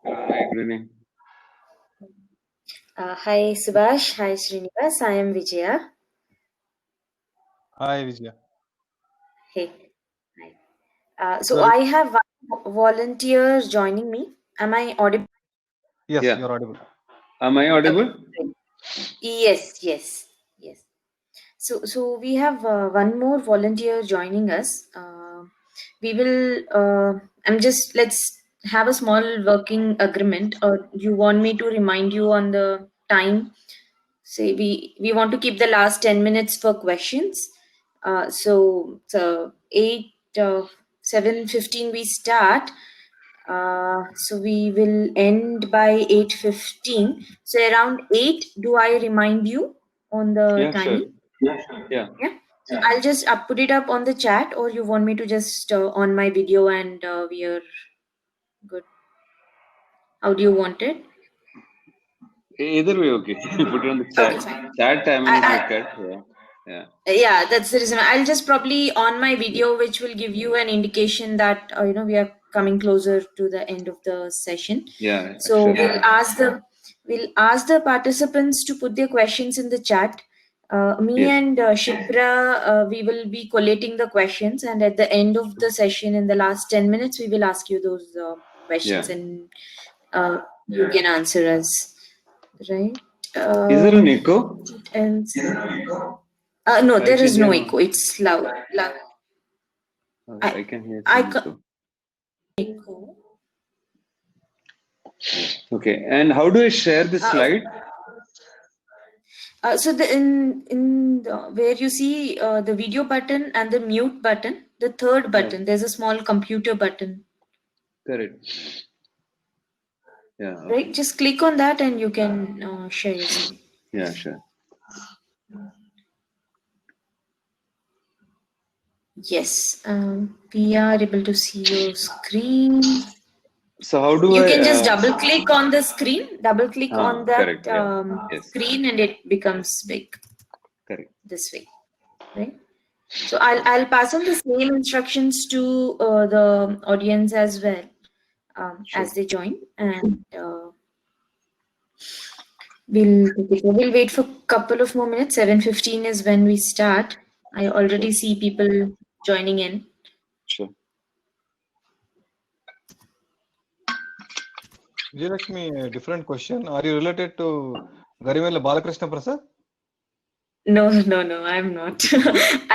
Hi, good evening. Hi Subhash, hi Srinivas, I am Vijaya. Hi, Vijaya. Hey. Hi. So I have one volunteer joining me. Am I audible? Yes, Yeah. you're audible. Am I audible? Yes. So we have one more volunteer joining us. Let's have a small working agreement. Or you want me to remind you on the time? Say we want to keep the last 10 minutes for questions. So 7:15 we start. So we will end by 8:15. So around 8, do I remind you on the Yeah, timing? sure. Yeah. So I'll just put it up on the chat, or you want me to just on my video and we are good. How do you want it? Either way, okay. Put it on the chat. Okay, fine. Chat timing is okay. Yeah. Yeah, that's the reason. I'll just probably on my video, which will give you an indication that we are coming closer to the end of the session. Yeah, So sure. we'll ask the participants to put their questions in the chat. Me Yes. and Shipra, we will be collating the questions, and at the end of the session, in the last 10 minutes, we will ask you those questions, Yeah. and you can answer us. Right? Is there an echo? What else? No, I there can is no hear. echo. It's loud. I can hear I some can echo. Okay. And how do I share this slide? So where you see the video button and the mute button, the third button, there's a small computer button. Correct. Yeah. Okay. Right. Just click on that and you can share your screen. Yeah, sure. Yes. We are able to see your screen. So how do You I? can just double click on the screen. Double click on that Correct. Yeah. Yes. screen and it becomes big. Correct. This way. Right. So I'll pass on the same instructions to the audience as well as they join, and we'll wait for a couple of more minutes. 7:15 is when we start. I already see people joining in. Sure. Vijayalakshmi, a different question. Are you related to Garimella Balakrishna Prasad? No, I'm not.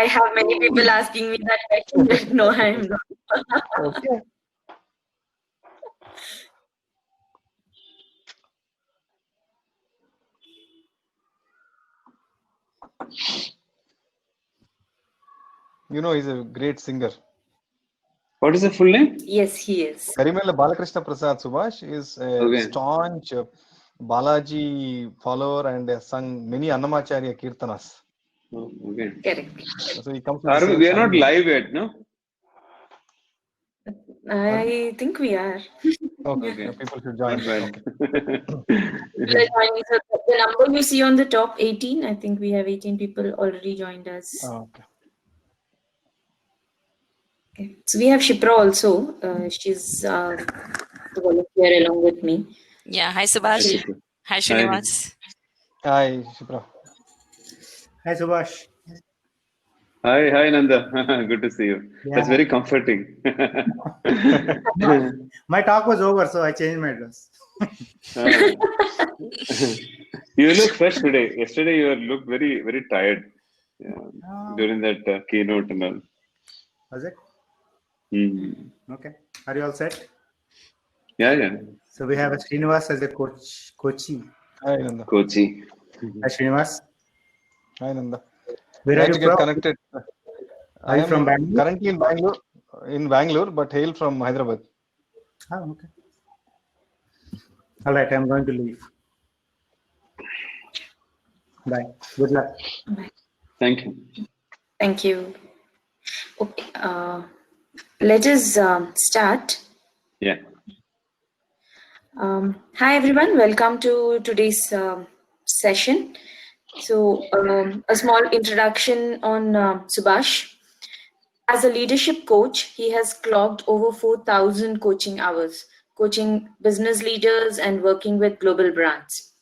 I have many people asking me that question, but no, I am not. Okay. You know, he's a great singer. What is the full name? Yes, he is. Garimella Balakrishna Prasad Subhash is a staunch Balaji follower and has sung many Annamacharya Kirtanas. Okay. Correct. So he comes with the same We are not shine. live yet, no? I think we are. Okay. People should join. Okay. The number you see on the top, 18. I think we have 18 people already joined us. Okay. Okay. So we have Shipra also. She's the volunteer along with me. Yeah. Hi, Subhash. Hi, Srinivas. Hi, Shipra. Hi, Subhash. Hi, Nanda. Good to see you. Yeah. That's very comforting. My talk was over, so I changed my dress. You look fresh today. Yesterday, you looked very, very tired during that keynote and all. Was it? Mm. Okay. Are you all set? Yeah. So we have Srinivas as a coachee. Hi, Nanda. Kochi. Hi, Srinivas. Hi, Nanda. Where are you Get from? connected. Are you from Bangalore? Currently in Bangalore, but hail from Hyderabad. Oh, okay. All right, I'm going to leave. Bye. Good luck. Bye. Thank you. Thank you. Okay. Let us start. Yeah. Hi, everyone. Welcome to today's session. So, a small introduction on Subhash. As a leadership coach, he has clocked over 4,000 coaching hours, coaching business leaders and working with global brands.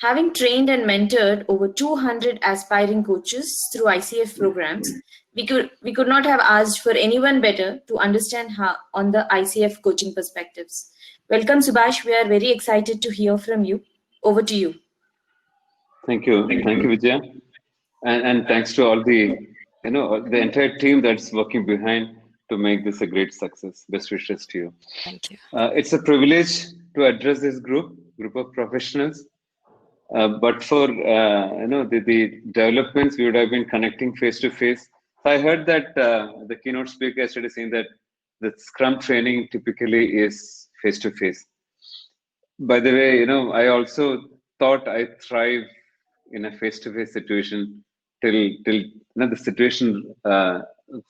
Having trained and mentored over 200 aspiring coaches through ICF programs, we could not have asked for anyone better to understand how on the ICF coaching perspectives. Welcome, Subhash. We are very excited to hear from you. Over to you. Thank you, Vijaya, and thanks to all the the entire team that's working behind to make this a great success. Best wishes to you. Thank you. It's a privilege to address this group of professionals. But for the developments, we would have been connecting face to face. So I heard that the keynote speaker yesterday saying that the Scrum training typically is face to face. By the way, I also thought I thrive in a face to face situation till the situation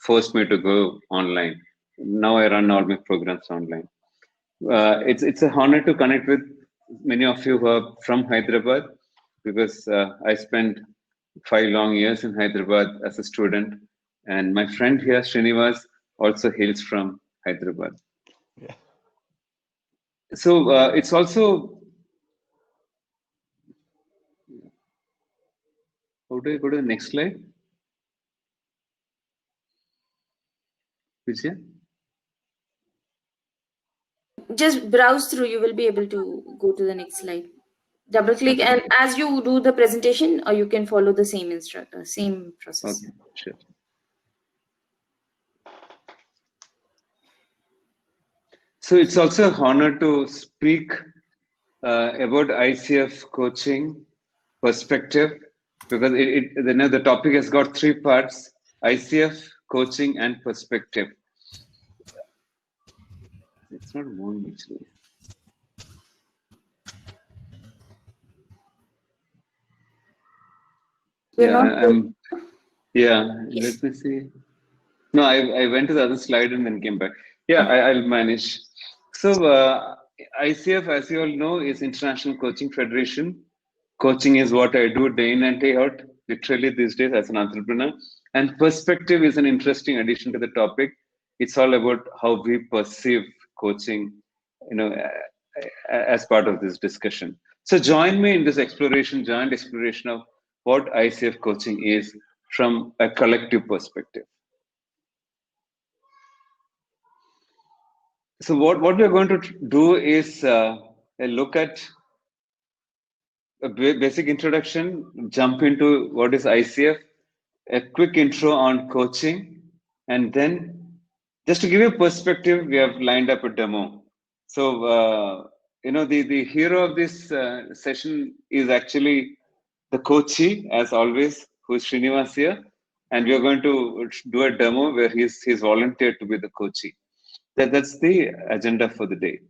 forced me to go online. Now I run all my programs online. It's an honor to connect with many of you who are from Hyderabad, because I spent 5 long years in Hyderabad as a student, and my friend here, Srinivas, also hails from Hyderabad. Yeah. So it's also, how do I go to the next slide? Vijay? Just browse through, you will be able to go to the next slide. Double click, and as you do the presentation, or you can follow the same same process. Okay, sure. So it's also an honor to speak about ICF coaching perspective, because the topic has got 3 parts: ICF, coaching, and perspective. It's not moving actually. Yes. Let me see. No, I went to the other slide and then came back. Yeah, I'll manage. So ICF, as you all know, is International Coaching Federation. Coaching is what I do day in and day out, literally these days as an entrepreneur. And perspective is an interesting addition to the topic. It's all about how we perceive coaching, as part of this discussion. So join me in this joint exploration of what ICF coaching is from a collective perspective. So what we're going to do is a look at a basic introduction, jump into what is ICF, a quick intro on coaching, and then just to give you a perspective, we have lined up a demo. So the hero of this session is actually the coachee, as always, who is Srinivas here, and we are going to do a demo where he's volunteered to be the coachee. That's the agenda for the day.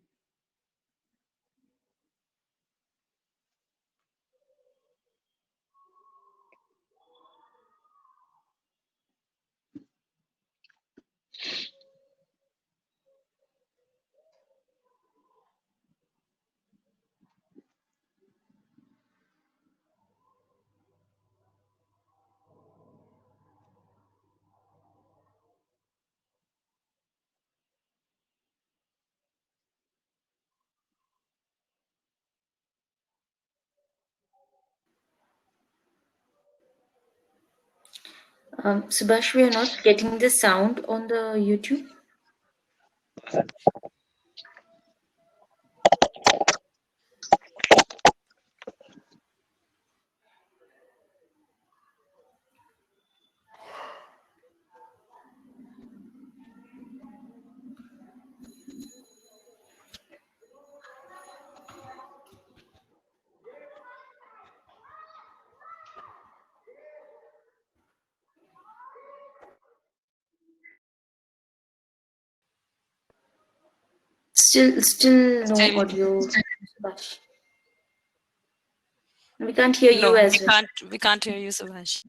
Subhash, we are not getting the sound on the YouTube. Still no audio, Subhash. We can't hear you as well. We can't hear you, Subhash.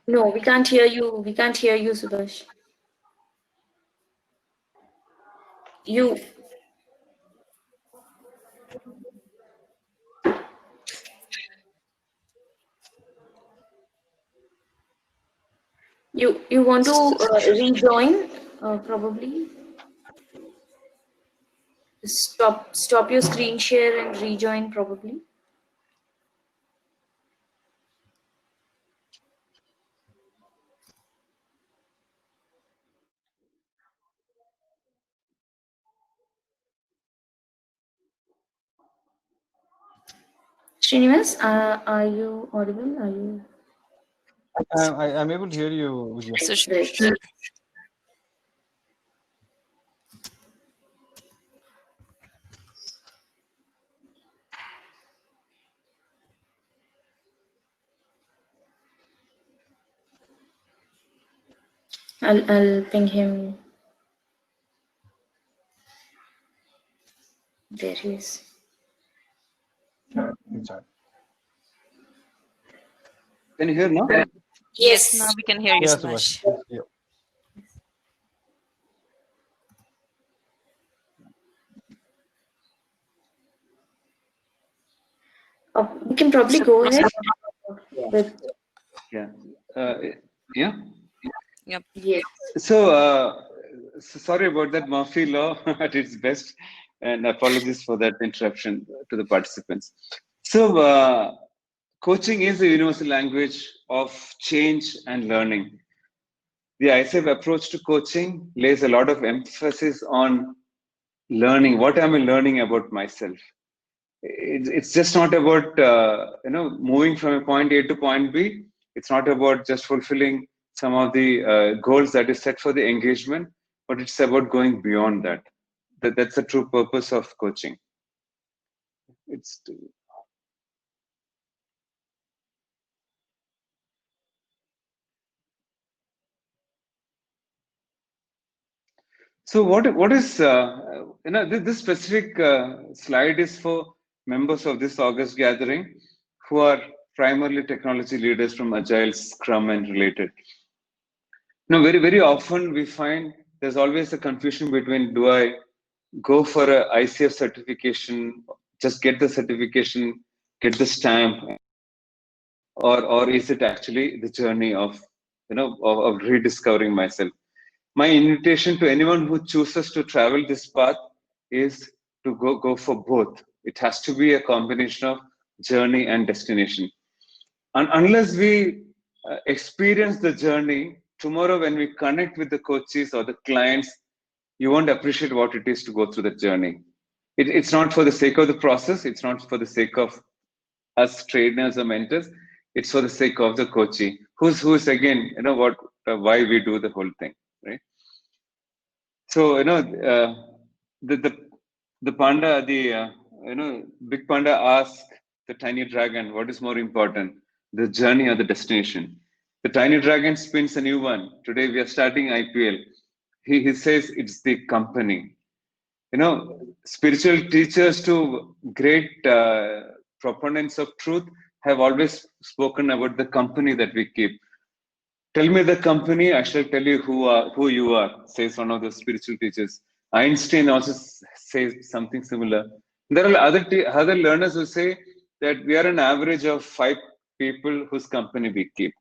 No, we can't hear you. We can't hear you, Subhash. You want to rejoin probably. Stop your screen share and rejoin probably. Srinivas, are you audible? Are you? I'm able to hear you, Vijay. So Great. I'll ping him. There he is. Inside. Can you hear now? yes, now we can hear you, Yeah, Subhash. Subhash. Yeah. We can probably go ahead with Yeah. Yeah. Yep. yes. So, sorry about that. Murphy law at its best, and apologies for that interruption to the participants. So, coaching is a universal language of change and learning. The ISEF approach to coaching lays a lot of emphasis on learning. What am I learning about myself? It's just not about moving from a point A to point B. It's not about just fulfilling some of the goals that is set for the engagement, but it's about going beyond that. That's the true purpose of coaching. It's so what is this specific slide is for members of this August gathering who are primarily technology leaders from Agile, Scrum, and related. Now, very often we find there's always a confusion between do I go for a ICF certification, just get the certification, get the stamp, or is it actually the journey of of rediscovering myself? My invitation to anyone who chooses to travel this path is to go for both. It has to be a combination of journey and destination. And unless we experience the journey, tomorrow when we connect with the coaches or the clients, you won't appreciate what it is to go through the journey. It's not for the sake of the process. It's not for the sake of us trainers or mentors. It's for the sake of the coachee, who's again, why we do the whole thing, right? So the panda, big panda asked the tiny dragon, what is more important, the journey or the destination? The tiny dragon spins a new one. Today we are starting IPL. He says it's the company. Spiritual teachers to great proponents of truth have always spoken about the company that we keep. Tell me the company, I shall tell you who you are, says one of the spiritual teachers. Einstein also says something similar. There are other learners who say that we are an average of 5 people whose company we keep.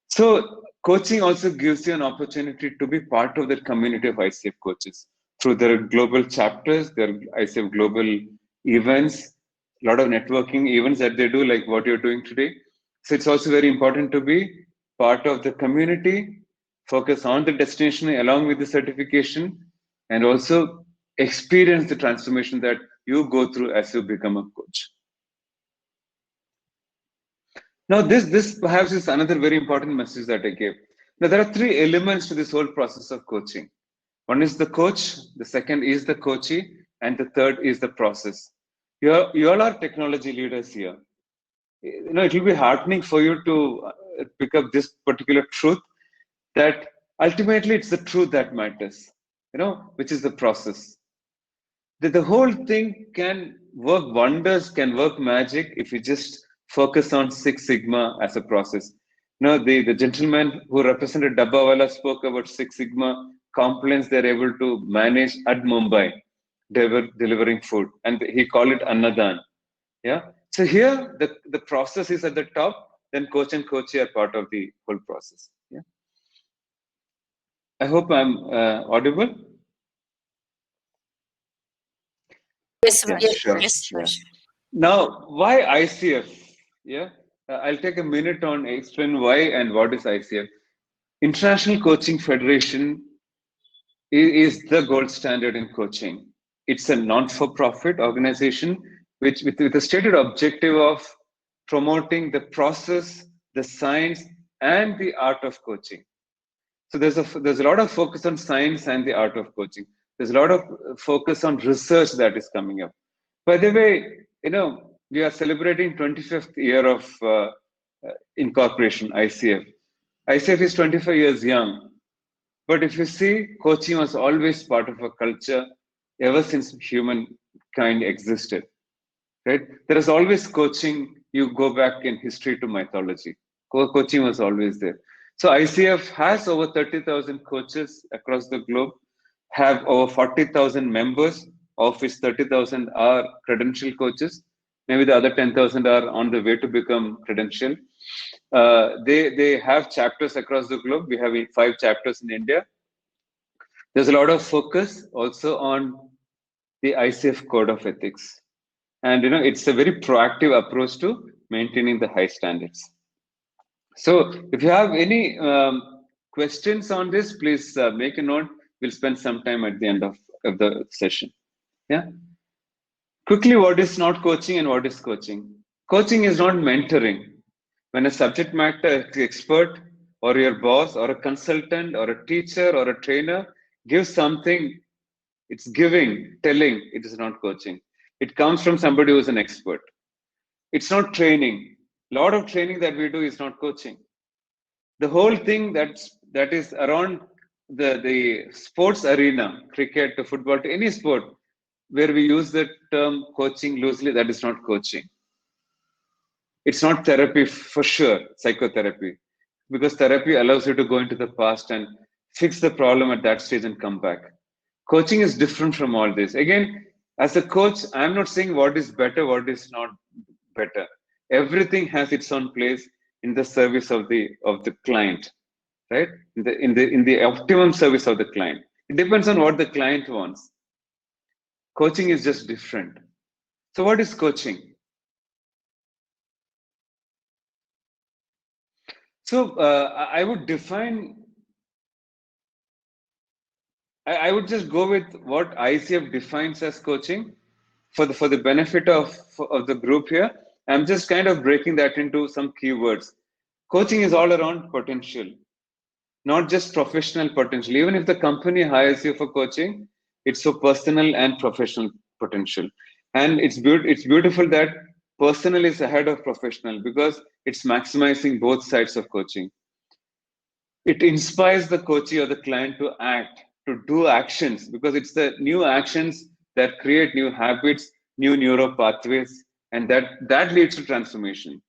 So coaching also gives you an opportunity to be part of the community of ICF coaches through their global chapters, their ICF global events, a lot of networking events that they do, like what you're doing today. So it's also very important to be part of the community, focus on the destination along with the certification, and also experience the transformation that you go through as you become a coach. Now, this perhaps is another very important message that I gave. Now, there are 3 elements to this whole process of coaching. One is the coach, the second is the coachee, and the third is the process. You all are technology leaders here. It will be heartening for you to pick up this particular truth that ultimately it's the truth that matters, which is the process. The whole thing can work wonders, can work magic if you just focus on Six Sigma as a process. No, the gentleman who represented Dabbawala spoke about Six Sigma complaints they're able to manage at Mumbai, delivering food, and he called it Annadan. Yeah. So here the process is at the top, then coach and coachee are part of the whole process. Yeah. I hope I'm audible. Yes, Yeah, yes, sure. Yes. Yeah. Now, why ICF? Yeah. I'll take a minute on explain why and what is ICF. International Coaching Federation is the gold standard in coaching. It's a non-for-profit organization with a stated objective of promoting the process, the science, and the art of coaching. So there's a lot of focus on science and the art of coaching. There's a lot of focus on research that is coming up. By the way, we are celebrating 25th year of incorporation, ICF. ICF is 25 years young. But if you see, coaching was always part of a culture ever since humankind existed, right? There is always coaching. You go back in history to mythology. Coaching was always there. So ICF has over 30,000 coaches across the globe, have over 40,000 members, of which 30,000 are credential coaches. Maybe the other 10,000 are on the way to become credential. They have chapters across the globe. We have 5 chapters in India. There's a lot of focus also on the ICF code of ethics. And it's a very proactive approach to maintaining the high standards. So if you have any questions on this, please make a note. We'll spend some time at the end of the session. Yeah. Quickly, what is not coaching and what is coaching? Coaching is not mentoring. When a subject matter expert or your boss or a consultant or a teacher or a trainer gives something, it's giving, telling, it is not coaching. It comes from somebody who is an expert. It's not training. A lot of training that we do is not coaching. The whole thing that is around the sports arena, cricket to football to any sport, where we use the term coaching loosely, that is not coaching. It's not therapy for sure, psychotherapy, because therapy allows you to go into the past and fix the problem at that stage and come back. Coaching is different from all this. Again, as a coach, I'm not saying what is better, what is not better. Everything has its own place in the service of the client, right? In the optimum service of the client. It depends on what the client wants. Coaching is just different. So what is coaching? So I would define. I would just go with what ICF defines as coaching for the benefit of the group here. I'm just kind of breaking that into some keywords. Coaching is all around potential, not just professional potential. Even if the company hires you for coaching, it's for personal and professional potential. And it's beautiful that personal is ahead of professional because it's maximizing both sides of coaching. It inspires the coachee or the client to act, to do actions, because it's the new actions that create new habits, new neural pathways, and that leads to transformation.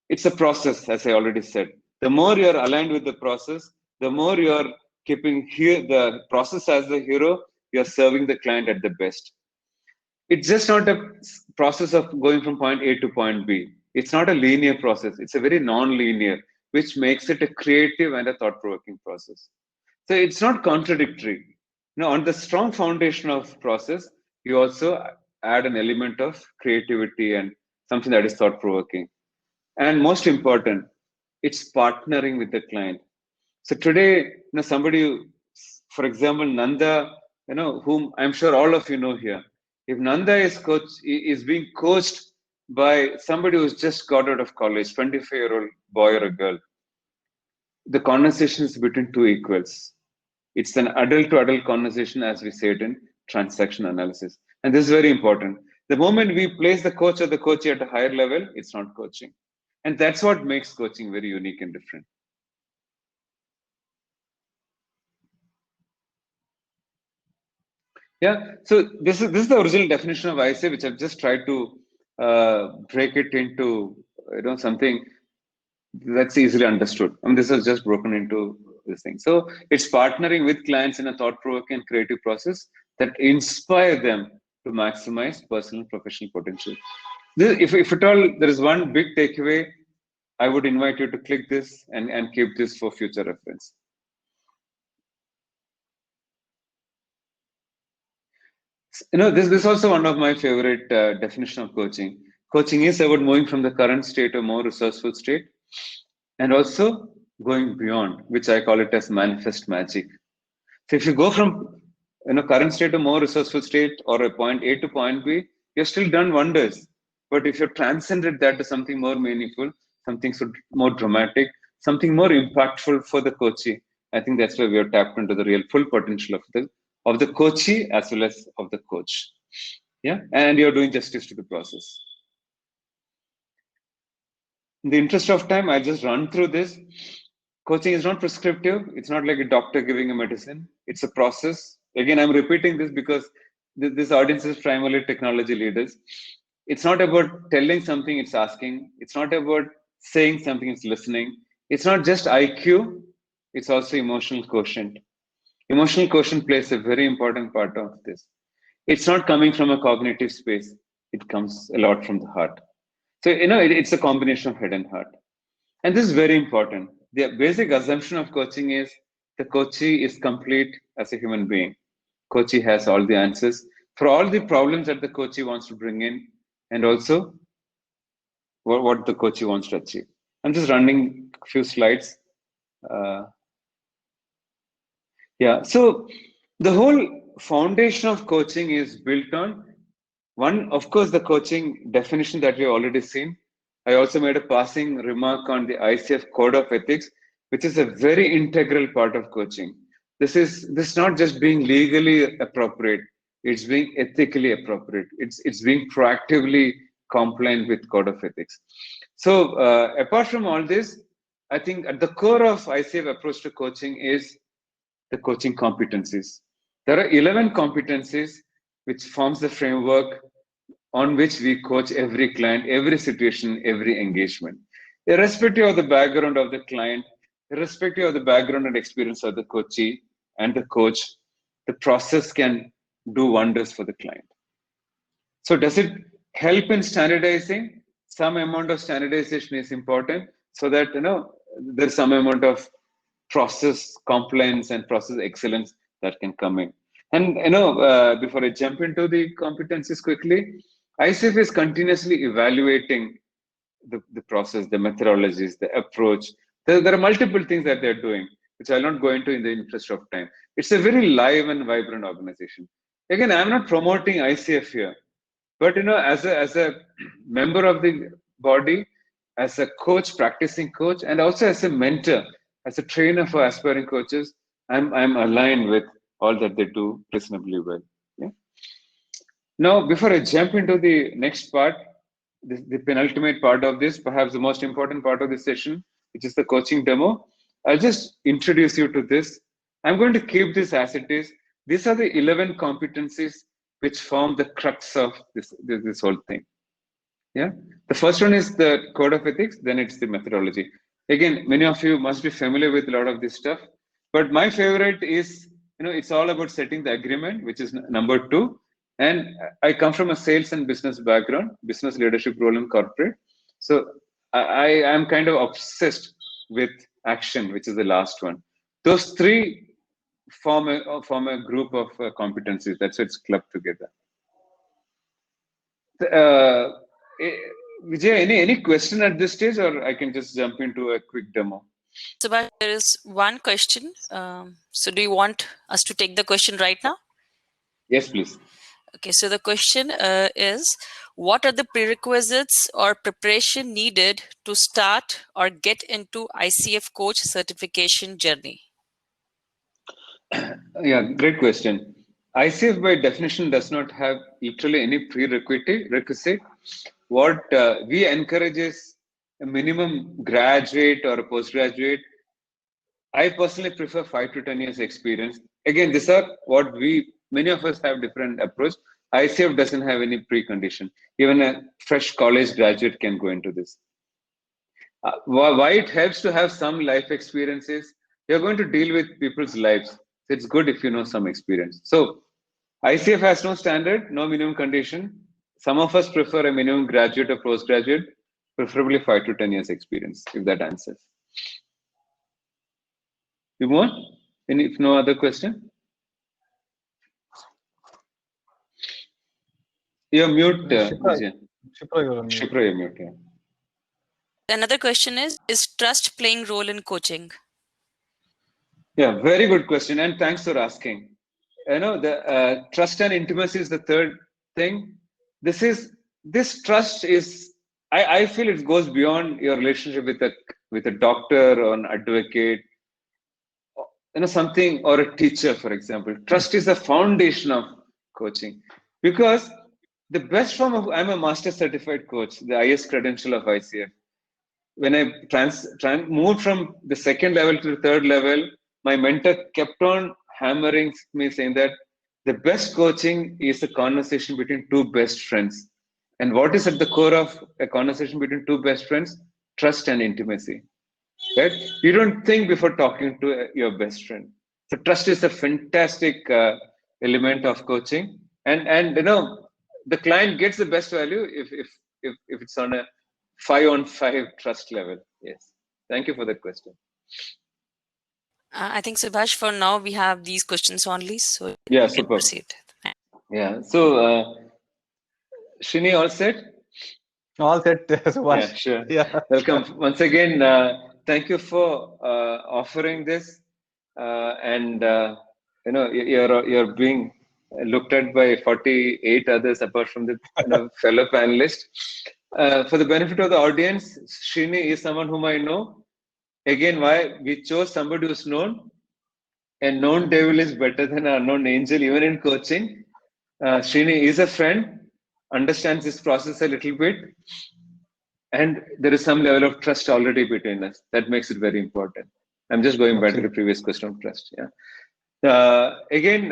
It's a process, as I already said. The more you're aligned with the process, the more you're keeping the process as the hero, you're serving the client at the best. It's just not a process of going from point A to point B. It's not a linear process. It's a very non-linear, which makes it a creative and a thought-provoking process. So it's not contradictory. On the strong foundation of process, you also add an element of creativity and something that is thought-provoking. And most important, it's partnering with the client. So today, somebody, for example, Nanda, whom I'm sure all of you know here. If Nanda is being coached by somebody who's just got out of college, 25-year-old boy or a girl, the conversation is between two equals. It's an adult-to-adult conversation, as we say it in transaction analysis. And this is very important. The moment we place the coach or the coachee at a higher level, it's not coaching. And that's what makes coaching very unique and different. Yeah, so this is the original definition of ICF, which I've just tried to break it into something. That's easily understood. I mean, this is just broken into this thing. So it's partnering with clients in a thought-provoking and creative process that inspire them to maximize personal and professional potential. This, if at all there is one big takeaway, I would invite you to click this and keep this for future reference. This is also one of my favorite definition of coaching. Coaching is about moving from the current state to a more resourceful state, and also going beyond, which I call it as manifest magic. So if you go from current state to more resourceful state, or a point A to point B, you've still done wonders. But if you've transcended that to something more meaningful, something more dramatic, something more impactful for the coachee, I think that's where we are tapped into the real full potential of the coachee as well as of the coach. Yeah, and you're doing justice to the process. In the interest of time, I'll just run through this. Coaching is not prescriptive. It's not like a doctor giving a medicine. It's a process. Again, I'm repeating this because this audience is primarily technology leaders. It's not about telling something, it's asking. It's not about saying something, it's listening. It's not just IQ, it's also emotional quotient. Emotional quotient plays a very important part of this. It's not coming from a cognitive space. It comes a lot from the heart. So, it's a combination of head and heart. And this is very important. The basic assumption of coaching is the coachee is complete as a human being. Coachee has all the answers for all the problems that the coachee wants to bring in, and also what the coachee wants to achieve. I'm just running a few slides. So the whole foundation of coaching is built on one, of course, the coaching definition that we've already seen. I also made a passing remark on the ICF Code of Ethics, which is a very integral part of coaching. This is not just being legally appropriate, it's being ethically appropriate. It's being proactively compliant with Code of Ethics. So apart from all this, I think at the core of ICF approach to coaching is the coaching competencies. There are 11 competencies which forms the framework on which we coach every client, every situation, every engagement. Irrespective of the background of the client, irrespective of the background and experience of the coachee and the coach, the process can do wonders for the client. So does it help in standardizing? Some amount of standardization is important so that there's some amount of process compliance and process excellence that can come in. And before I jump into the competencies quickly, ICF is continuously evaluating the process, the methodologies, the approach. There are multiple things that they're doing, which I'll not go into in the interest of time. It's a very live and vibrant organization. Again, I'm not promoting ICF here, but as a member of the body, as a coach, practicing coach, and also as a mentor, as a trainer for aspiring coaches, I'm aligned with all that they do reasonably well. Yeah? Now, before I jump into the next part, the penultimate part of this, perhaps the most important part of this session, which is the coaching demo, I'll just introduce you to this. I'm going to keep this as it is. These are the 11 competencies which form the crux of this whole thing. Yeah, the first one is the Code of Ethics, then it's the methodology. Again, many of you must be familiar with a lot of this stuff, but my favorite is, it's all about setting the agreement, which is number 2. And I come from a sales and business background, business leadership role in corporate. So I am kind of obsessed with action, which is the last one. Those 3 form a group of competencies. That's why it's clubbed together. Vijay, any question at this stage, or I can just jump into a quick demo? Subhash, there is one question. So do you want us to take the question right now? Yes, please. Okay, so the question is, what are the prerequisites or preparation needed to start or get into ICF coach certification journey? Yeah, great question. ICF by definition does not have literally any prerequisite. What we encourage is a minimum graduate or a postgraduate. I personally prefer 5 to 10 years experience. Again, these are what many of us have different approach. ICF doesn't have any precondition. Even a fresh college graduate can go into this. Why it helps to have some life experiences? You're going to deal with people's lives. It's good if you know some experience. So ICF has no standard, no minimum condition. Some of us prefer a minimum graduate or postgraduate, preferably 5 to 10 years experience, if that answers. You move on? If no other question? You're mute, Vijay. Shipra, you're on mute. Shipra, you're mute. Yeah. Another question is trust playing role in coaching? Yeah, very good question. And thanks for asking. The trust and intimacy is the third thing. This trust is, I feel it goes beyond your relationship with a doctor or an advocate, something, or a teacher, for example. Trust is the foundation of coaching, because the best form of, I'm a master certified coach, the highest credential of ICF. When I moved from the second level to the third level, my mentor kept on hammering me, saying that the best coaching is a conversation between two best friends. And what is at the core of a conversation between two best friends? Trust and intimacy. Right? You don't think before talking to your best friend. So trust is a fantastic element of coaching, and the client gets the best value if it's on a 5-on-5 trust level. Yes. Thank you for that question. I think, Subhash, for now we have these questions only, so yeah, you can super. proceed. Yeah. So, Shini, all set? All set, Subhash. Yeah, sure. Yeah. Welcome once again. Thank you for offering this, and you're being looked at by 48 others apart from the fellow panelists. For the benefit of the audience, Srini is someone whom I know. Again, why we chose somebody who's known. A known devil is better than an unknown angel, even in coaching. Srini is a friend, understands this process a little bit, and there is some level of trust already between us. That makes it very important. I'm just going back to the previous question of trust. Yeah. Again,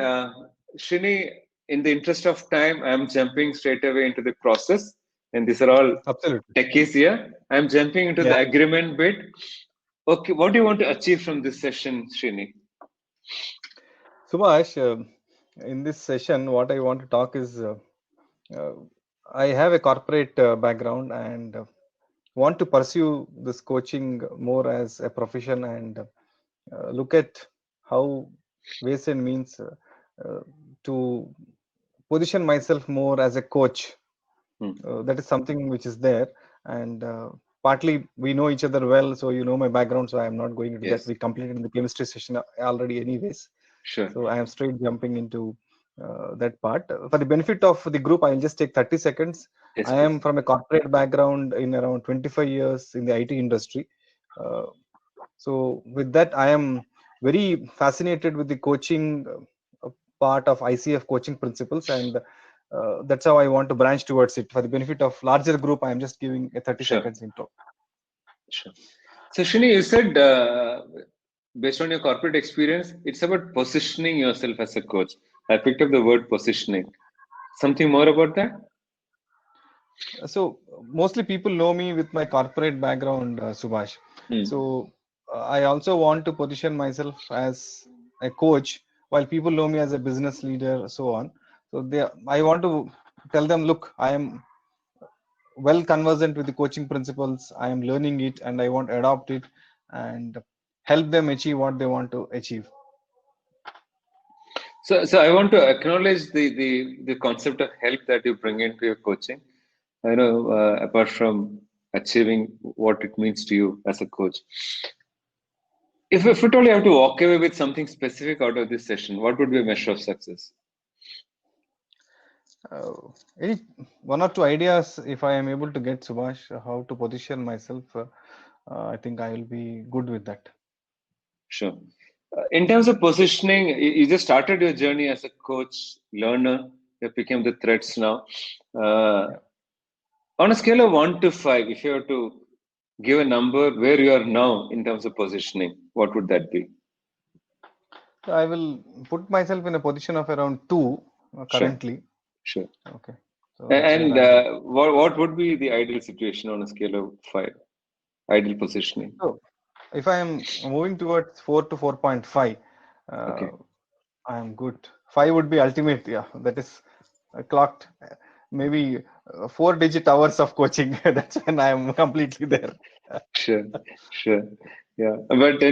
Srini, in the interest of time, I'm jumping straight away into the process. And these are all techies here. I'm jumping into the agreement bit. Okay, what do you want to achieve from this session, Srini? Subhash, in this session, what I want to talk is, I have a corporate background and want to pursue this coaching more as a profession and look at how ways and means to position myself more as a coach. That is something which is there, and partly we know each other well, so you know my background, so I am not going into that. We completed the chemistry session already anyways. Sure. So I am straight jumping into that part. For the benefit of the group, I will just take 30 seconds. Yes, I am from a corporate background in around 25 years in the IT industry. So with that, I am very fascinated with the coaching part of ICF coaching principles, and that's how I want to branch towards it. For the benefit of larger group, I am just giving a 30 seconds intro. Sure. So Shini, you said based on your corporate experience, it's about positioning yourself as a coach. I picked up the word positioning. Something more about that? So mostly people know me with my corporate background, Subhash. So I also want to position myself as a coach, while people know me as a business leader, so on. So I want to tell them, look, I am well conversant with the coaching principles. I am learning it, and I want to adopt it and help them achieve what they want to achieve. So I want to acknowledge the concept of help that you bring into your coaching. I know, apart from achieving what it means to you as a coach. If we only have to walk away with something specific out of this session, what would be a measure of success? Any one or two ideas, if I am able to get, Subhash, how to position myself, I think I will be good with that. Sure. In terms of positioning, you just started your journey as a coach, learner. You became the threads now. On a scale of 1 to 5, if you have to give a number where you are now in terms of positioning, what would that be? I will put myself in a position of around 2 currently. Sure. Okay. So and what would be the ideal situation on a scale of 5? ideal positioning? So if I am moving towards 4 to 4.5, Okay. I am good. 5 would be ultimate. Yeah, that is clocked. Maybe 4-digit hours of coaching. That's when I am completely there. Sure, sure. Yeah. But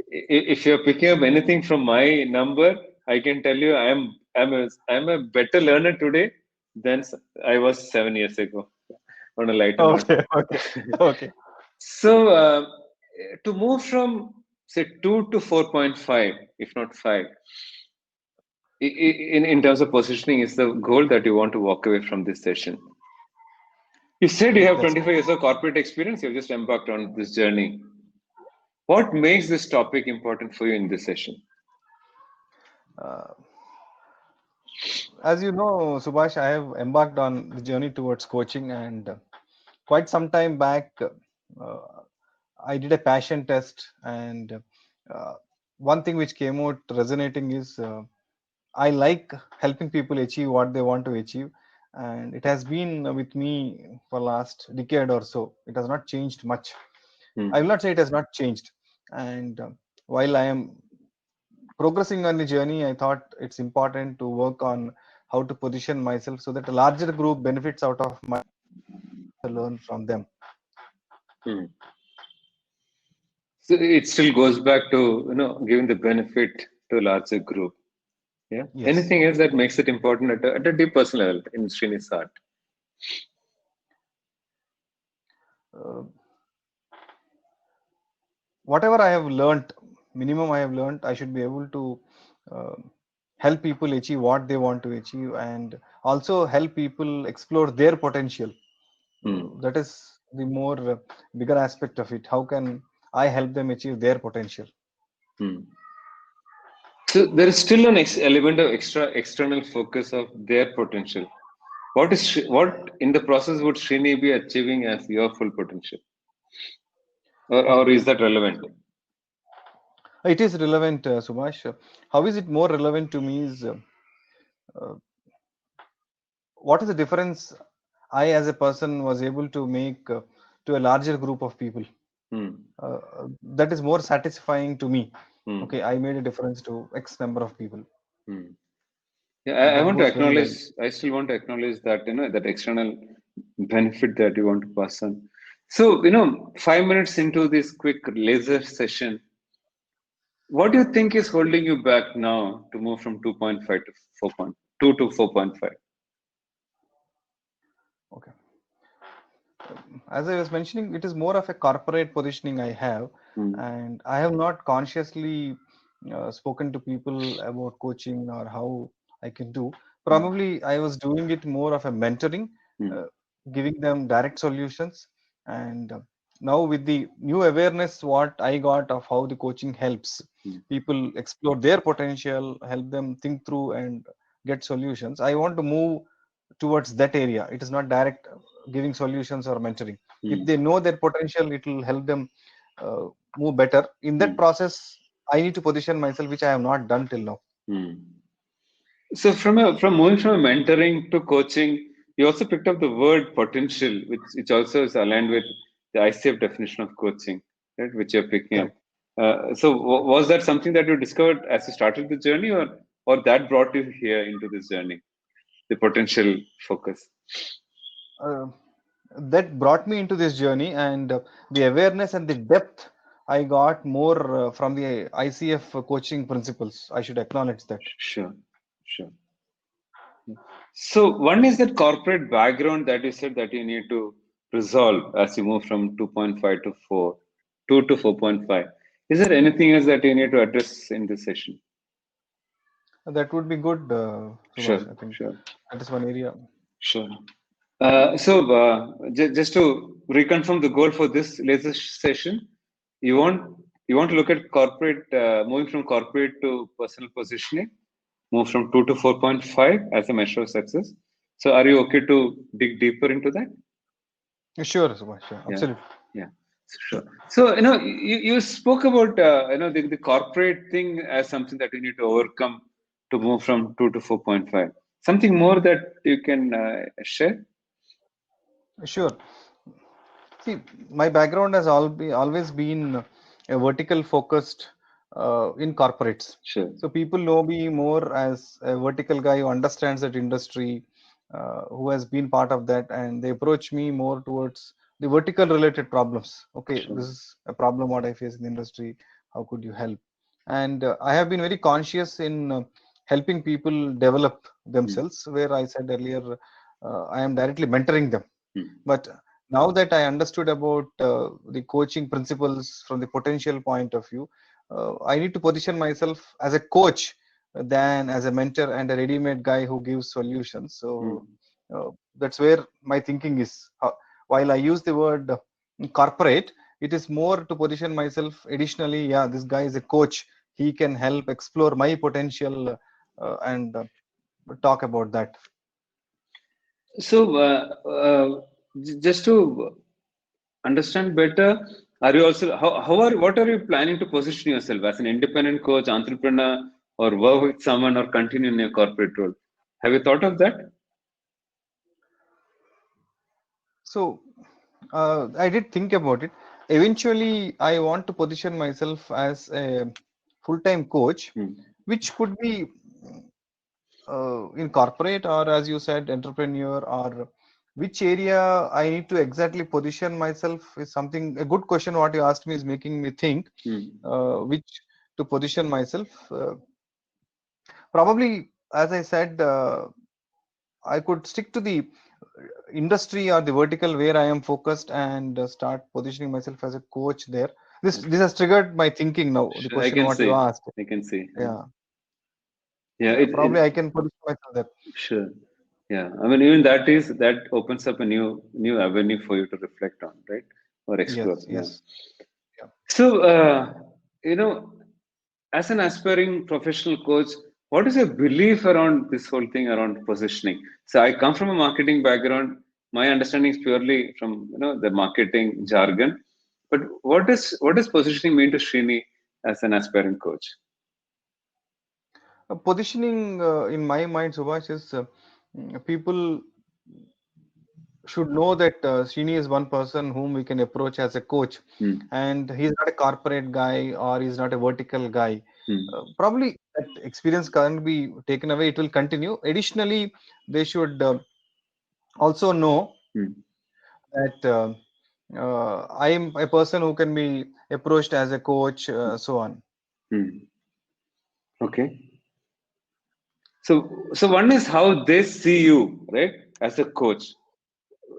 if you're picking up anything from my number, I can tell you I'm a better learner today than I was 7 years ago. On a lighter note. Okay, okay, okay. So to move from say 2 to 4.5, if not 5, in terms of positioning, is the goal that you want to walk away from this session. You said you have That's 25 years of corporate experience. You've just embarked on this journey. What makes this topic important for you in this session? As you know, Subhash, I have embarked on the journey towards coaching, and quite some time back, I did a passion test, and one thing which came out resonating is I like helping people achieve what they want to achieve, and it has been with me for last decade or so. It has not changed much. I will not say it has not changed. And while I am progressing on the journey, I thought it's important to work on how to position myself so that a larger group benefits out of my learn from them. So it still goes back to giving the benefit to a larger group. Yeah. Yes. Anything else that makes it important at a deep personal level in Srini's heart? Whatever I have learned, minimum I have learned, I should be able to help people achieve what they want to achieve, and also help people explore their potential. That is the more bigger aspect of it. How can I help them achieve their potential? So there is still an element of external focus of their potential. What in the process would Srini be achieving as your full potential? Or is that relevant? It is relevant, Subhash. How is it more relevant to me is what is the difference I as a person was able to make to a larger group of people. That is more satisfying to me. Okay, I made a difference to X number of people. Yeah, I want to acknowledge. I still want to acknowledge that that external benefit that you want to pass on. So 5 minutes into this quick laser session, what do you think is holding you back now to move from 2.5 to 4.2 to 4.5? Okay. As I was mentioning, it is more of a corporate positioning I have, and I have not consciously spoken to people about coaching or how I can do. Probably I was doing it more of a mentoring, giving them direct solutions. And now with the new awareness, what I got of how the coaching helps people explore their potential, help them think through and get solutions, I want to move towards that area. It is not direct giving solutions or mentoring. If they know their potential, it will help them move better. In that process, I need to position myself, which I have not done till now. So from moving from mentoring to coaching, you also picked up the word potential, which also is aligned with the ICF definition of coaching, right? Which you're picking up. So was that something that you discovered as you started the journey, or that brought you here into this journey, the potential focus? That brought me into this journey, and the awareness and the depth I got more from the ICF coaching principles. I should acknowledge that. Sure. So one is that corporate background that you said that you need to resolve as you move from 2.5 to 4, 2 to 4.5. Is there anything else that you need to address in this session? That would be good, Subhash. Sure, I think sure. that is one area. Sure. Just to reconfirm the goal for this laser session, you want to look at corporate, moving from corporate to personal positioning, move from 2 to 4.5 as a measure of success. So are you okay to dig deeper into that? Sure, Subhash. Sure. Absolutely. Yeah. Sure. So you spoke about the corporate thing as something that you need to overcome to move from 2 to 4.5. Something more that you can share? Sure. See, my background has always been a vertical focused in corporates. Sure. So people know me more as a vertical guy who understands that industry, who has been part of that, and they approach me more towards the vertical related problems. Okay, Sure. this is a problem what I face in the industry. How could you help? And I have been very conscious in helping people develop themselves. Where I said earlier, I am directly mentoring them. But now that I understood about the coaching principles from the potential point of view, I need to position myself as a coach than as a mentor and a ready-made guy who gives solutions. So that's where my thinking is. While I use the word corporate, it is more to position myself additionally. Yeah, this guy is a coach. He can help explore my potential and talk about that. So, just to understand better, are you also what are you planning to position yourself as an independent coach, entrepreneur, or work with someone, or continue in your corporate role? Have you thought of that? So I did think about it. Eventually, I want to position myself as a full-time coach, which could be in corporate or, as you said, entrepreneur, or which area I need to exactly position myself is something. A good question what you asked me is making me think which to position myself. Probably, as I said, I could stick to the industry or the vertical where I am focused and start positioning myself as a coach there. This has triggered my thinking now. The Sure, I question can what see. you asked. I can see. Yeah. Yeah. Probably I can position myself there. Sure. Yeah. I mean, even that opens up a new avenue for you to reflect on, right? Or explore. Yes. Yeah. Yes. Yeah. So, you know, as an aspiring professional coach, what is your belief around this whole thing around positioning? So, I come from a marketing background. My understanding is purely from the marketing jargon. But what does positioning mean to Srini as an aspiring coach? Positioning in my mind, Subhash, is people should know that Srini is one person whom we can approach as a coach, and he's not a corporate guy or he's not a vertical guy. Probably that experience can't be taken away; it will continue. Additionally, they should also know that I am a person who can be approached as a coach, so on. Okay. So one is how they see you, right, as a coach.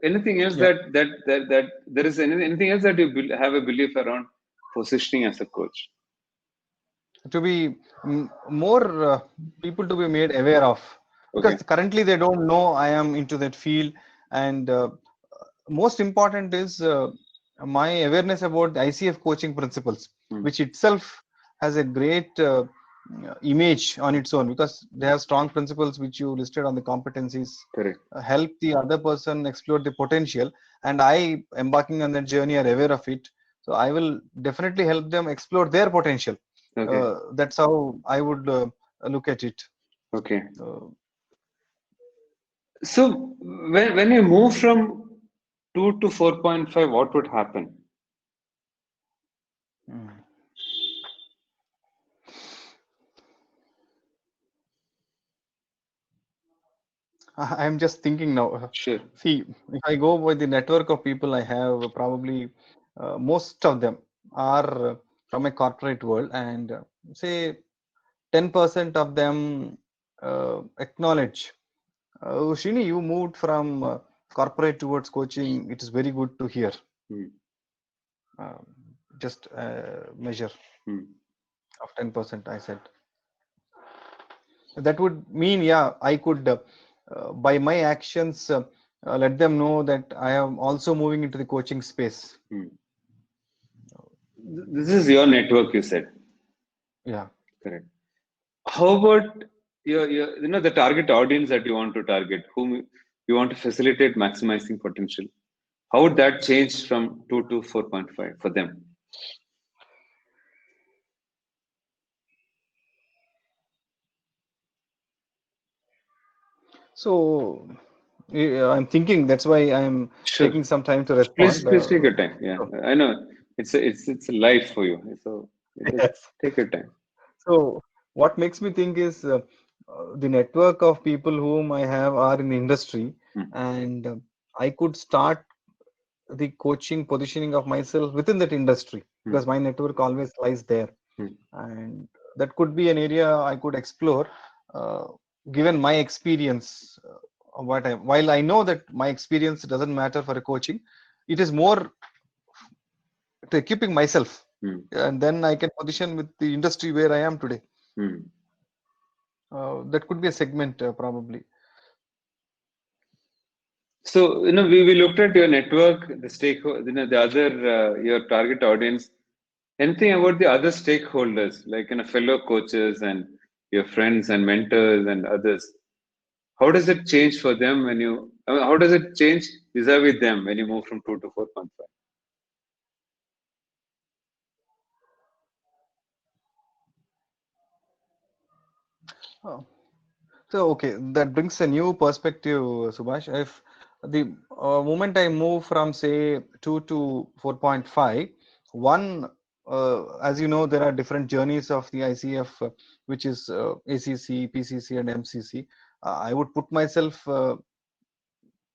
Anything else Yeah. that there is anything else that you have a belief around positioning as a coach? To be more people to be made aware of, because Okay. currently they don't know I am into that field, and most important is my awareness about the ICF coaching principles, which itself has a great image on its own, because they have strong principles which you listed on the competencies. Correct. Help the other person explore the potential, and I embarking on that journey are aware of it, so I will definitely help them explore their potential. Okay. That's how I would look at it. Okay. So when you move from 2 to 4.5, what would happen? I'm just thinking now. Sure. See, if I go by the network of people I have, probably most of them are from a corporate world, and say 10% of them acknowledge. Srini, you moved from corporate towards coaching. It is very good to hear. Just measure of 10%, I said. That would mean, yeah, I could, by my actions, let them know that I am also moving into the coaching space. This is your network, you said. Yeah. Correct. How about your the target audience that you want to target, whom you want to facilitate maximizing potential? How would that change from 2 to 4.5 for them? So I'm thinking. That's why I'm Sure. taking some time to respond. Please take your time. Yeah, So, I know it's a life for you. So just yes. take your time. So what makes me think is the network of people whom I have are in the industry, Hmm. and I could start the coaching positioning of myself within that industry because my network always lies there, Hmm. and that could be an area I could explore, uh, given my experience. While I know that my experience doesn't matter for a coaching, it is more to equipping myself, Hmm. and then I can position with the industry where I am today. Hmm. That could be a segment probably. So, we looked at your network, the stakeholder, the other, your target audience. Anything about the other stakeholders, like, fellow coaches and your friends and mentors and others? How does it change for them how does it change vis-a-vis them when you move from 2 to 4.5? Oh. So, okay, that brings a new perspective, Subhash. If the moment I move from say 2 to 4.5, one, as you know, there are different journeys of the ICF, which is ACC, PCC, and MCC. I would put myself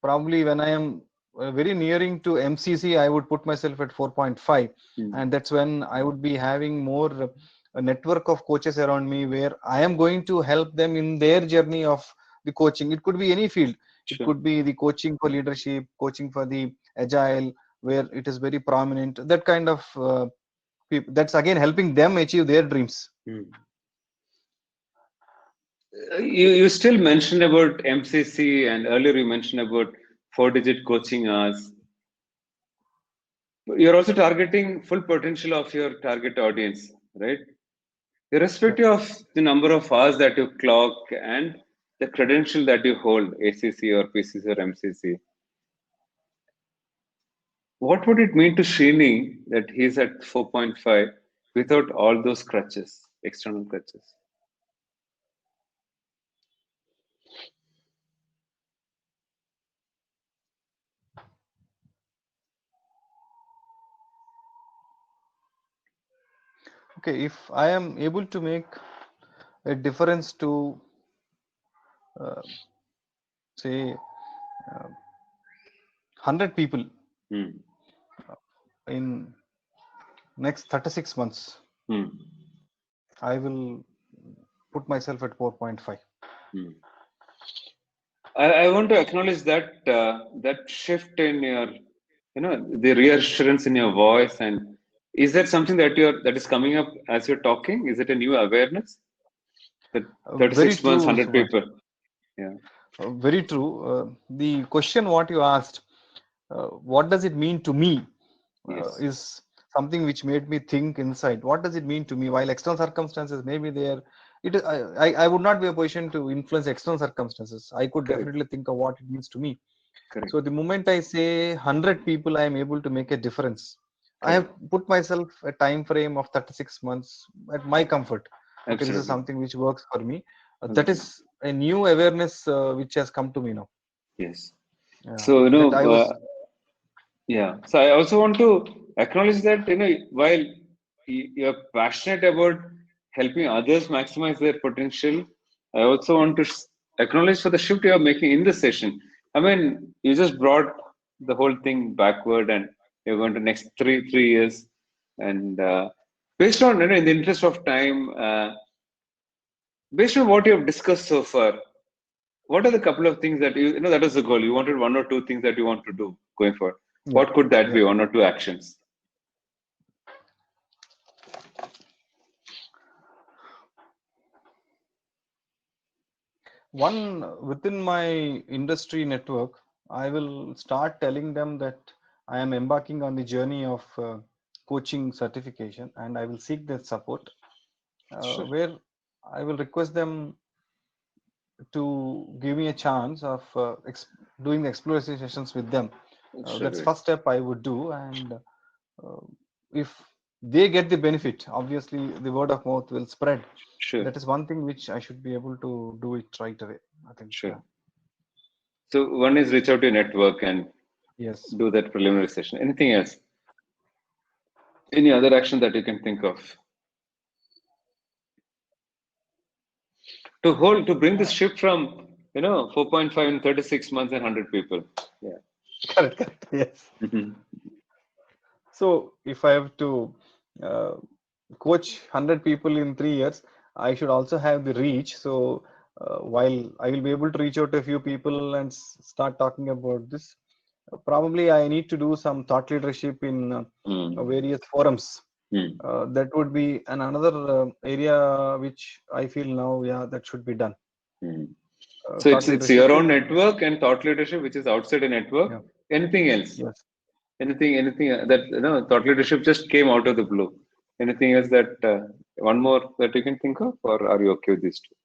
probably when I am very nearing to MCC, I would put myself at 4.5, and that's when I would be having more a network of coaches around me where I am going to help them in their journey of the coaching. It could be any field. It Sure. could be the coaching for leadership, coaching for the agile, where it is very prominent. That kind of people. That's again helping them achieve their dreams. You still mentioned about MCC, and earlier you mentioned about 4-digit coaching hours. You're also targeting full potential of your target audience, right? Irrespective of the number of hours that you clock and the credential that you hold, ACC or PCC or MCC, what would it mean to Srini that he's at 4.5 without all those crutches, external crutches? Okay, if I am able to make a difference to say 100 people Hmm. in next 36 months, Hmm. I will put myself at 4.5. Hmm. I want to acknowledge that shift in your, the reassurance in your voice. And is that something that is coming up as you're talking? Is it a new awareness? That Very 36 months, true, 100 Subhash. people. Yeah. Very true. The question what you asked, what does it mean to me, Yes. is something which made me think inside. What does it mean to me? While external circumstances may be there, I would not be in a position to influence external circumstances. I could Correct. definitely think of what it means to me. Correct. So the moment I say 100 people, I am able to make a difference. I have Correct. put myself a time frame of 36 months at my comfort. Okay, this is Absolutely. something which works for me. That Agreed. is a new awareness which has come to me now. Yes. Yeah, So, that I was. yeah. So I also want to acknowledge that, while you're passionate about helping others maximize their potential, I also want to acknowledge for the shift you are making in this session. I mean, you just brought the whole thing backward, and you're going to next three years. And based on, in the interest of time, based on what you have discussed so far, what are the couple of things that that is the goal? You wanted one or two things that you want to do going forward. Yeah, What could that yeah. be? One or two actions? One, within my industry network, I will start telling them that I am embarking on the journey of coaching certification, and I will seek their support, Sure. where I will request them to give me a chance of doing the exploratory sessions with them. That's Sure. first step I would do, and uh, if they get the benefit, obviously the word of mouth will spread. Sure. That is one thing which I should be able to do it right away, I think. Sure. So one is reach out to your network and Yes. do that preliminary session. Anything else? Any other action that you can think of? To bring this shift from 4.5 in 36 months and 100 people. Yeah. Correct. Yes. Mhm. So if I have to uh, coach 100 people in 3 years, I should also have the reach. So while I will be able to reach out to a few people and start talking about this, probably I need to do some thought leadership in various forums. That would be another area which I feel now, that should be done. So Thought it's your leadership own network and thought leadership, which is outside a network. Yeah. Anything else? Yes. Anything that thought leadership just came out of the blue. Anything else that one more that you can think of, or are you okay with these two?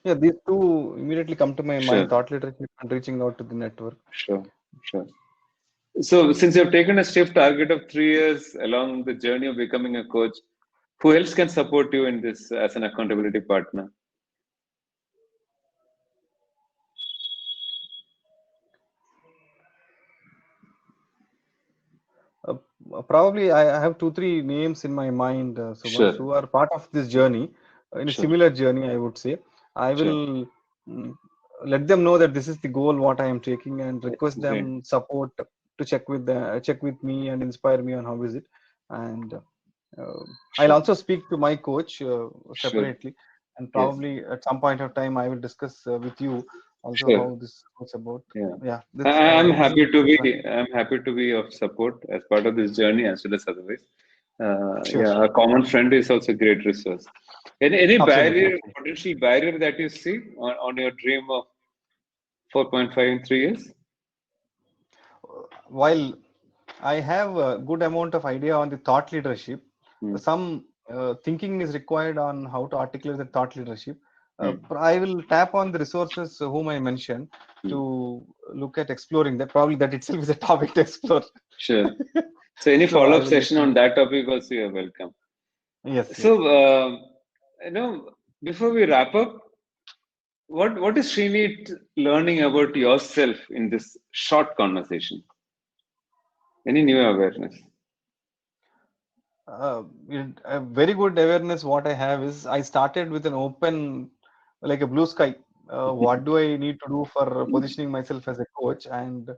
Yeah, these two immediately come to my Sure. mind: thought leadership and reaching out to the network. Sure. So since you have taken a stiff target of 3 years along the journey of becoming a coach, who else can support you in this as an accountability partner? Probably I have 2-3 names in my mind, Subhash, Sure. who are part of this journey, in a Sure. similar journey, I would say. I will let them know that this is the goal, what I am taking, and request them support to check with me and inspire me on how is it. And I'll also speak to my coach separately, and probably at some point of time I will discuss with you also Sure. how this goes about. Yeah. This, I'm this is happy the plan. I'm happy to be of support as part of this journey as well as otherwise. Sure. Yeah, a common friend is also a great resource. Any Absolutely, barrier, absolutely. potential barrier that you see on your dream of 4.5 in 3 years? While I have a good amount of idea on the thought leadership, some thinking is required on how to articulate the thought leadership. I will tap on the resources whom I mentioned to look at exploring that. Probably that itself is a topic to explore. Sure. So any So I follow-up will session on that topic also, you're welcome. Yes. So, before we wrap up, what is Srini learning about yourself in this short conversation? Any new awareness? A very good awareness what I have is I started with an open, like a blue sky. What do I need to do for positioning myself as a coach? And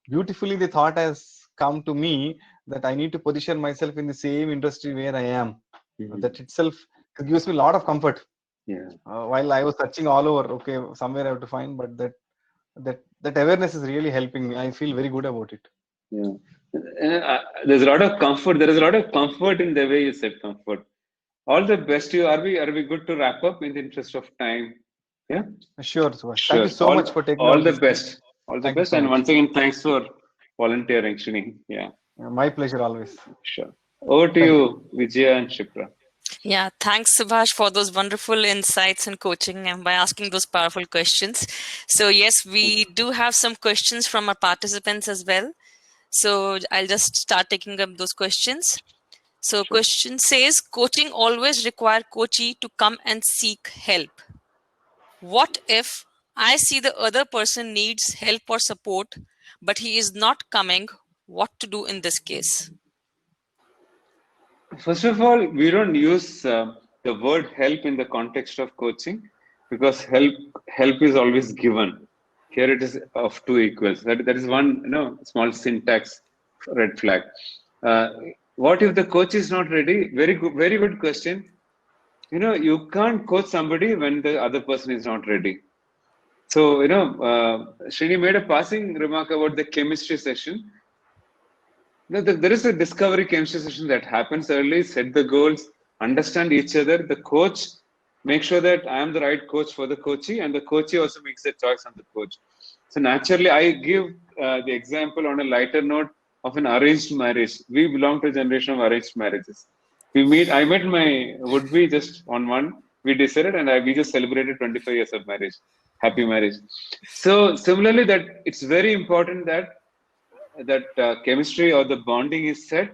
beautifully, the thought has come to me that I need to position myself in the same industry where I am. That itself gives me a lot of comfort. Yeah. While I was searching all over, okay, somewhere I have to find, but that awareness is really helping me. I feel very good about it. Yeah. There's a lot of comfort. There is a lot of comfort in the way you said comfort. All the best to you. Are we good to wrap up in the interest of time? Yeah. Sure, Subhash. Sure. Thank you so much for taking all the this. best. All the Thank you best. so And much. once again, thanks for volunteering, Srini. Yeah. My pleasure always. Sure. Over to you, Vijaya and Shipra. Yeah, thanks, Subhash, for those wonderful insights and coaching and by asking those powerful questions. So, yes, we do have some questions from our participants as well. So, I'll just start taking up those questions. So, question says, coaching always require coachee to come and seek help. What if I see the other person needs help or support, but he is not coming? What to do in this case? First of all, we don't use the word help in the context of coaching because help is always given. Here it is of two equals. That is one small syntax red flag. What if the coach is not ready? Very good question. You can't coach somebody when the other person is not ready. So Srini made a passing remark about the chemistry session. There is a discovery chemistry session that happens early, set the goals, understand each other. The coach make sure that I am the right coach for the coachee, and the coachee also makes a choice on the coach. So naturally, I give the example on a lighter note of an arranged marriage. We belong to a generation of arranged marriages. I met my would-be just on one. We decided, and we just celebrated 25 years of marriage. Happy marriage. So similarly, that it's very important that chemistry or the bonding is set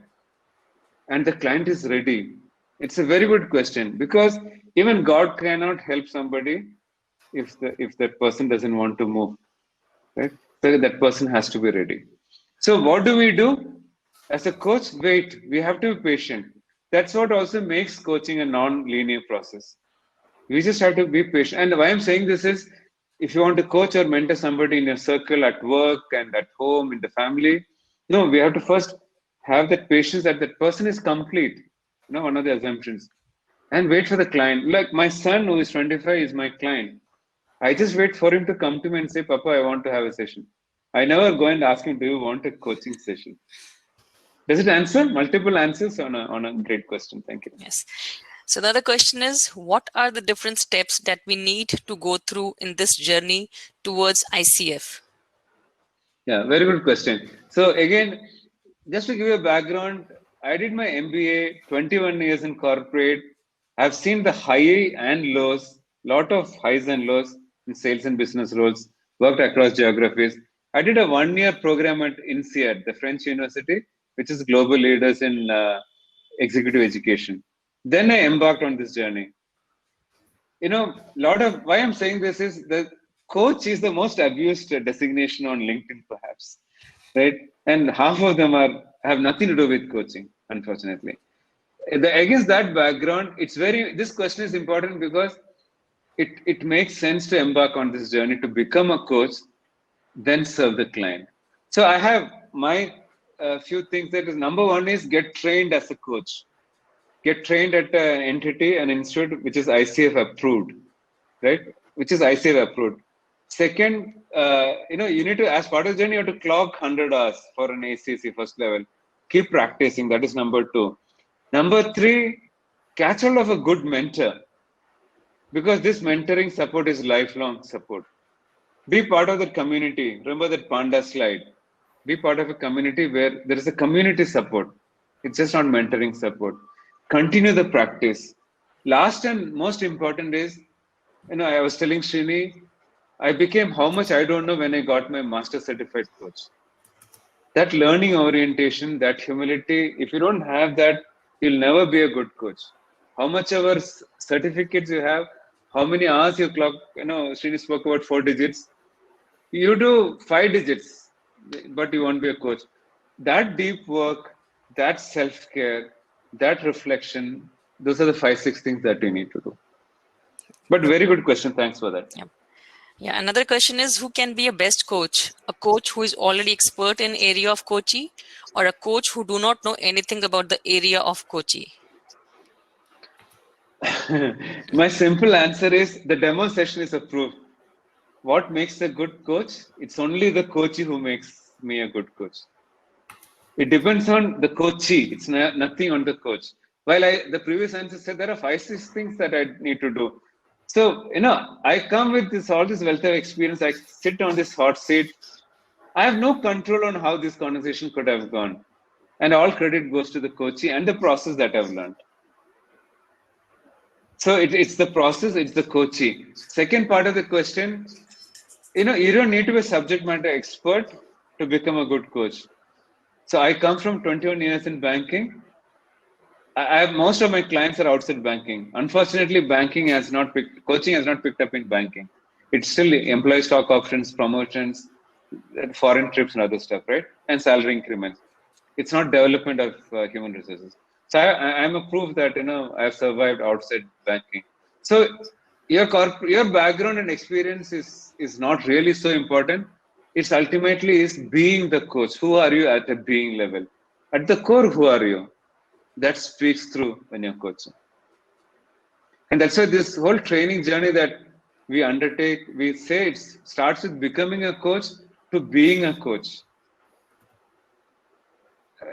and the client is ready. It's a very good question, because even God cannot help somebody if that person doesn't want to move, right? So that person has to be ready. So what do we do as a coach? Wait. We have to be patient. That's what also makes coaching a non-linear process. We just have to be patient. And why I'm saying this is, if you want to coach or mentor somebody in your circle, at work and at home, in the family, no, we have to first have that patience that that person is complete. One of the assumptions. And wait for the client. Like my son, who is 25, is my client. I just wait for him to come to me and say, Papa, I want to have a session. I never go and ask him, do you want a coaching session? Does it answer? Multiple answers on a great question. Thank you. Yes. So the other question is, what are the different steps that we need to go through in this journey towards ICF? Yeah, very good question. So again, just to give you a background, I did my MBA, 21 years in corporate. I've seen the high and lows, lot of highs and lows in sales and business roles, worked across geographies. I did a 1-year program at INSEAD, the French university, which is global leaders in executive education. Then I embarked on this journey. Lot of why I'm saying this is the coach is the most abused designation on LinkedIn, perhaps, right? And half of them have nothing to do with coaching, unfortunately. Against that background, this question is important because it makes sense to embark on this journey to become a coach, then serve the client. So I have my few things. That is, number one is get trained as a coach. Get trained at an entity, an institute which is ICF approved, right? Which is ICF approved. Second, you need to, as part of the journey, you have to clock 100 hours for an ACC first level. Keep practicing. That is number two. Number three, catch hold of a good mentor, because this mentoring support is lifelong support. Be part of the community. Remember that Panda slide. Be part of a community where there is a community support. It's just not mentoring support. Continue the practice. Last and most important is, I was telling Srini, I became how much I don't know when I got my master certified coach. That learning orientation, that humility, if you don't have that, you'll never be a good coach. How much ever certificates you have, how many hours you clock, Srini spoke about 4 digits. You do 5 digits, but you won't be a coach. That deep work, that self-care, that reflection, those are the 5-6 things that you need to do. But very good question. Thanks for that. Yeah. Another question is, who can be a best coach? A coach who is already expert in area of coaching, or a coach who do not know anything about the area of coaching? My simple answer is the demo session is a proof. What makes a good coach? It's only the coachee who makes me a good coach. It depends on the coachee. It's nothing on the coach. While the previous answer said there are 5-6 things that I need to do. So, I come with all this wealth of experience. I sit on this hot seat. I have no control on how this conversation could have gone. And all credit goes to the coachee and the process that I've learned. So it's the process, it's the coachee. Second part of the question, you don't need to be a subject matter expert to become a good coach. So I come from 21 years in banking. Most of my clients are outside banking. Unfortunately, coaching has not picked up in banking. It's still employee stock options, promotions, foreign trips and other stuff, right? And salary increments. It's not development of human resources. So I'm a proof that, I've survived outside banking. So your background and experience is not really so important. It's ultimately is being the coach. Who are you at a being level? At the core, who are you? That speaks through when you're coaching. And that's why this whole training journey that we undertake, we say it starts with becoming a coach to being a coach.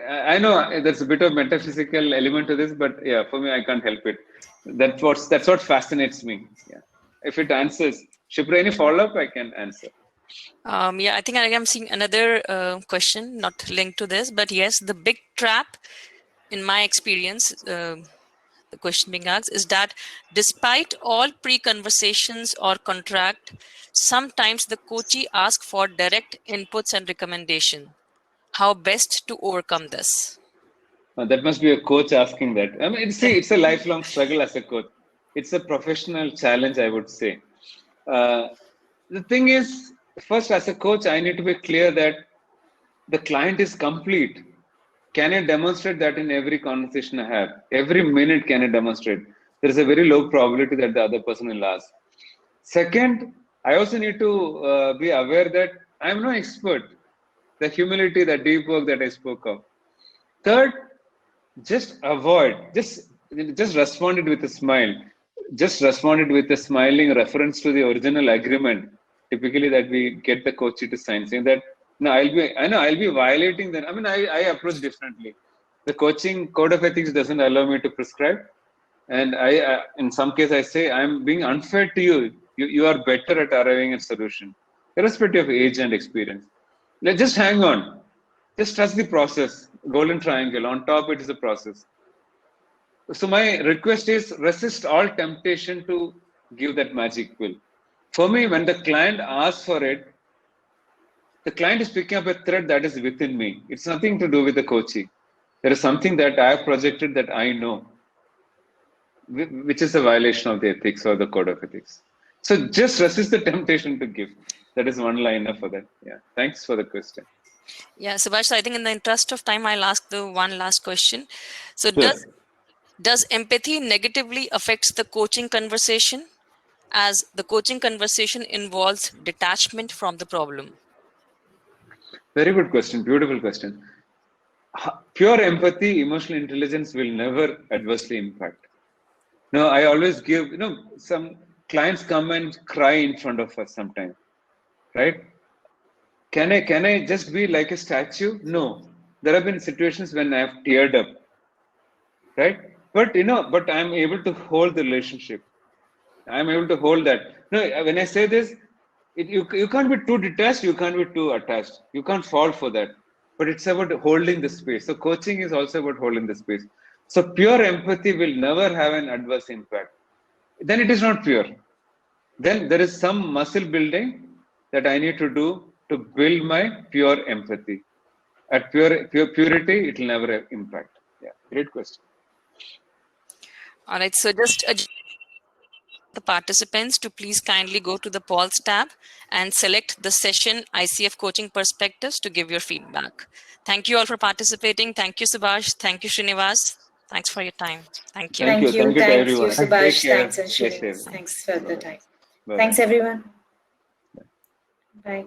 I know there's a bit of metaphysical element to this, but yeah, for me, I can't help it. That's what fascinates me. Yeah. If it answers, Shipra, any follow-up I can answer. Yeah, I think I am seeing another question, not linked to this, but yes, the big trap, in my experience, the question being asked is that despite all pre-conversations or contract, sometimes the coachee asks for direct inputs and recommendation. How best to overcome this? That must be a coach asking that. I mean, see, it's a lifelong struggle as a coach. It's a professional challenge, I would say. The thing is, first, as a coach, I need to be clear that the client is complete. Can I demonstrate that in every conversation I have? Every minute, can I demonstrate? There is a very low probability that the other person will ask. Second, I also need to be aware that I'm no expert. The humility, the deep work that I spoke of. Third, just avoid, just respond it with a smile. Just respond it with a smiling reference to the original agreement, typically that we get the coach to sign, saying that no, I'll be violating that. I mean, I approach differently. The coaching code of ethics doesn't allow me to prescribe, and in some case I say I'm being unfair to you. You are better at arriving at solution, irrespective of age and experience. Let's just hang on. Just trust the process. Golden triangle. On top, it is a process. So my request is resist all temptation to give that magic pill. For me, when the client asks for it, the client is picking up a thread that is within me. It's nothing to do with the coaching. There is something that I have projected that I know, which is a violation of the ethics or the code of ethics. So just resist the temptation to give. That is one liner for that. Yeah. Thanks for the question. Yeah, Subhash, so I think in the interest of time, I'll ask the one last question. So Sure. does empathy negatively affects the coaching conversation, as the coaching conversation involves detachment from the problem? Very good question. Beautiful question. Pure empathy, emotional intelligence will never adversely impact. No, I always give, some clients come and cry in front of us sometimes, right? Can I just be like a statue? No. There have been situations when I have teared up, right? But but I'm able to hold the relationship. I'm able to hold that. No, when I say this, you can't be too detached, you can't be too attached. You can't fall for that. But it's about holding the space. So coaching is also about holding the space. So pure empathy will never have an adverse impact. Then it is not pure. Then there is some muscle building that I need to do to build my pure empathy. At purity, it will never have impact. Yeah, great question. All right, so just the participants to please kindly go to the polls tab and select the session ICF coaching perspectives to give your feedback. Thank you all for participating. Thank you, Subhash. Thank you, Srinivas. Thanks for your time. Thank you. Thank you to Thank you, everyone. Subhash. Take care. Thanks, and Stay Srinivas. safe. Thanks for the time. Bye-bye. Thanks, everyone. Bye.